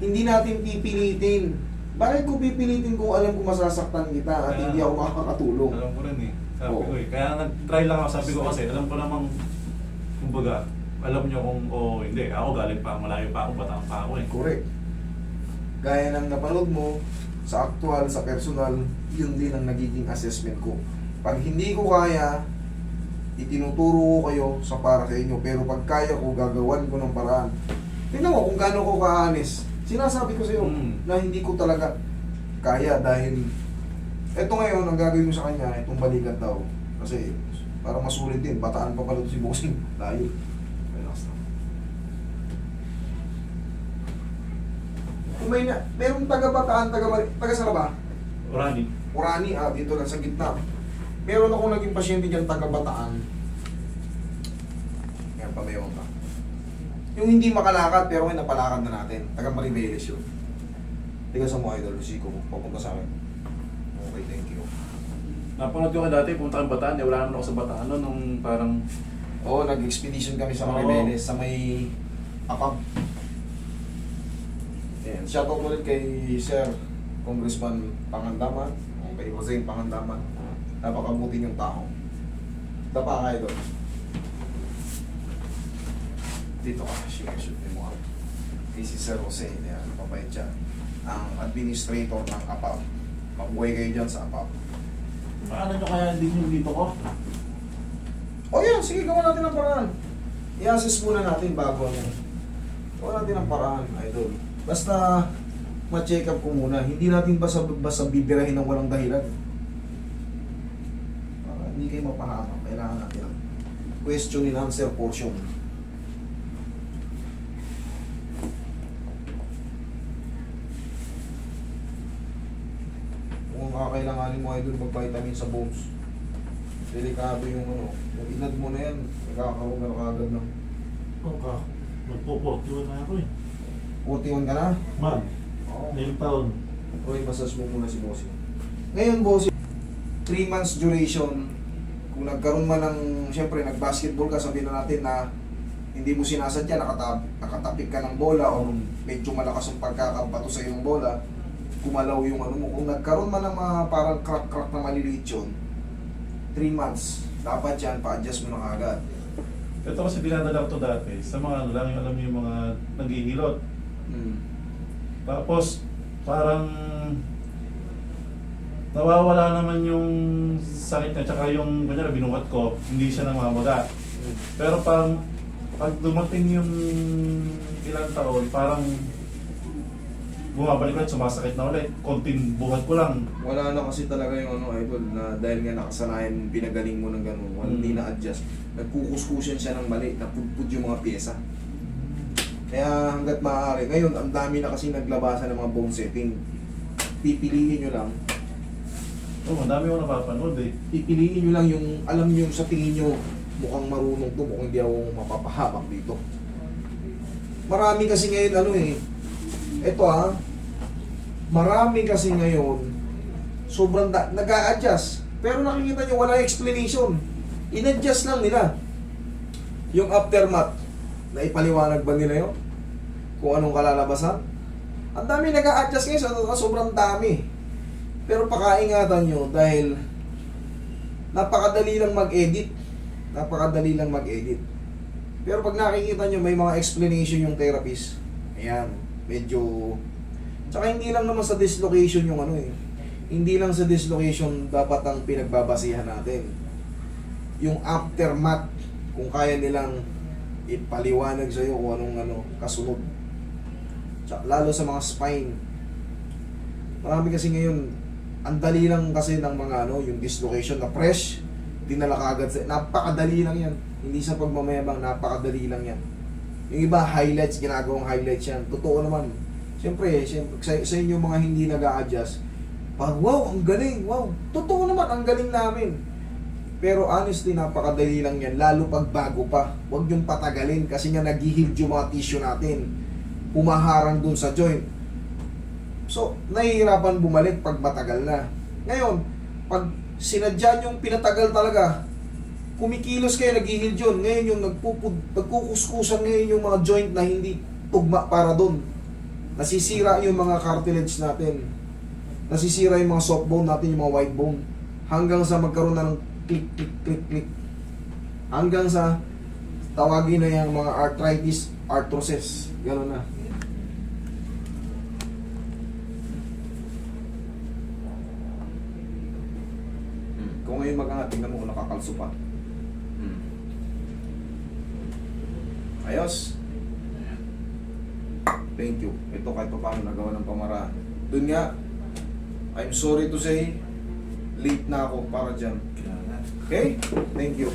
Hindi natin pipilitin. Bakit ko pipilitin kung alam ko masasaktan kita at hindi ako makakatulong? Alam ko rin eh. Sabi Oo. ko eh. Kaya nag-try lang ako. Sabi ko kasi, alam ko namang, kumbaga, alam nyo kung hindi. Ako galing pa, malayo pa ako, batang pa ako eh. Correct. Gaya ng napanood mo, sa actual, sa personal, yun din ang nagiging assessment ko. Pag hindi ko kaya, itinuturo ko kayo sa para sa inyo. Pero pag kaya ko, gagawan ko ng paraan. Tingnan mo kung gaano ko ka-honest. Sinasabi ko sa iyo na hindi ko talaga kaya dahil eto ngayon, ang gagawin mo sa kanya, itong balikan daw. Kasi para masulit din, bataan pa pala si boxing. Layo. Relax na. Kung may na, merong taga-bataan, taga-sala ba? Orani. Orani, dito lang sa gitna. Meron akong naging pasyente dyan, taga-bataan. Yan, pamayawan pa. Yung hindi makalakad, pero may napalakad na natin. Taga-Maribeles yun. Tiga sa mga idol, Lucy ko, papunta sa akin. Okay, thank you. Napanood ko ka dati, punta kang Bataan, wala naman ako sa Bataan no, nung parang... Oo, nag-expedition kami sa Maribeles, sa may Apab. Ayan, shoutout ulit kay Sir Congressman Pangandaman, o kay Jose Pangandaman. Napakabuti yung tao. Dapa ka idol. Dito ka, shoot mo ako. Si Sir Jose, yan, papayad siya. Ang administrator ng APAP. Mabuhay kayo dyan sa APAP. Paano nyo kaya din yung dito ko? O yan, sige, gawa natin ang paraan. I-assess muna natin bago yan. Gawa natin ang paraan, idol. Basta, ma-check up ko muna. Hindi natin basta bibirahin ng walang dahilan. Para hindi kayo mapahamak. Kailangan natin ang question and answer portion. Kung kakailanganin mo idol mag-vitamin sa bones, delikado yung yung inad mo na yan, nagkakaroon ka na kagad ng Oo, magpo-41 na ako eh. 41 ka na? Man, Oo. ngayong taon. Okay, massage mo muna si Bossy. Ngayon, Bossy, 3 months duration. Kung nagkaroon man ng, siyempre, nag-basketball ka, sabihin na natin na hindi mo sinasadya, nakatapik ka ng bola o medyo malakas ang pagkakabato sa iyong bola, kumalaw yung ano mo. Kung nagkaroon man ng mga parang crack-crack na maliliit yun, 3 months, dapat yan, pa-adjust mo na agad. Ito kasi dinadala ko to dati, sa mga ano lang, yung alam niyo yung mga naghihilot. Tapos, parang nawawala naman yung sakit niya, tsaka yung kanya binuhat ko, hindi siya namamaga. Pero parang pag dumating yung ilang taon, parang bumabalik ulit, sumasakit na ulit. Konting buhat ko lang. Wala na kasi talaga yung idol na dahil nga nakasanayan pinagaling mo ng gano'n, hindi na-adjust. Nagkukuskusan siya ng mali, napudpud yung mga pyesa. Kaya hanggat maaari, ngayon ang dami na kasi naglabasan ng mga bone setting. Pipiliin nyo lang. Oo, madami ko napapanood eh. Pipiliin nyo lang yung, alam nyo sa tingin nyo, mukhang marunong to, mukhang hindi ako mapapahamak dito. Marami kasi ngayon marami kasi ngayon, sobrang nag-a-adjust. Pero nakikita nyo, wala explanation. In-adjust lang nila. Yung aftermath, na ipaliwanag ba nila yun? Kung anong kalalabasan? Ang dami nag-a-adjust ngayon, sobrang dami. Pero pakaingatan nyo dahil napakadali lang mag-edit. Napakadali lang mag-edit. Pero pag nakikita nyo, may mga explanation yung therapist. Ayan, medyo... Tsaka hindi lang naman sa dislocation yung hindi lang sa dislocation dapat ang pinagbabasihan natin. Yung aftermath, kung kaya nilang ipaliwanag sa'yo kung anong kasunod. Tsaka, lalo sa mga spine. Marami kasi ngayon, ang dali lang kasi ng mga yung dislocation na fresh, dinala kagad sa... Napakadali lang yan. Hindi sa pagmamayabang, napakadali lang yan. Yung iba, highlights, ginagawang highlights yan. Totoo naman. Siyempre sa inyo mga hindi nag-a-adjust, parang wow, ang galing, wow. Totoo naman, ang galing namin. Pero honestly, napakadali lang yan. Lalo pag bago pa. Huwag yung patagalin kasi nga nag-heal yung mga tissue natin. Humaharang dun sa joint. So, nahihirapan bumalik pag matagal na. Ngayon, pag sinadya yung pinatagal talaga, kumikilos kayo, nag-heal yun. Ngayon yung nagkukuskusan ngayon yung mga joint na hindi tugma para dun. nasisira yung mga cartilage natin. Nasisira yung mga soft bone natin, yung mga white bone. Hanggang sa magkaroon na ng click, click, click, click. Hanggang sa tawagin na yung mga arthritis, arthrosis. Gano'n na. Kung ngayon mag-angat, tingnan mo kung nakakalso pa. Ayos. Thank you. Ito kahit pa paano nagawa ng pamaraan. Doon nga, I'm sorry to say, late na ako para dyan. Kaya nga. Okay? Thank you.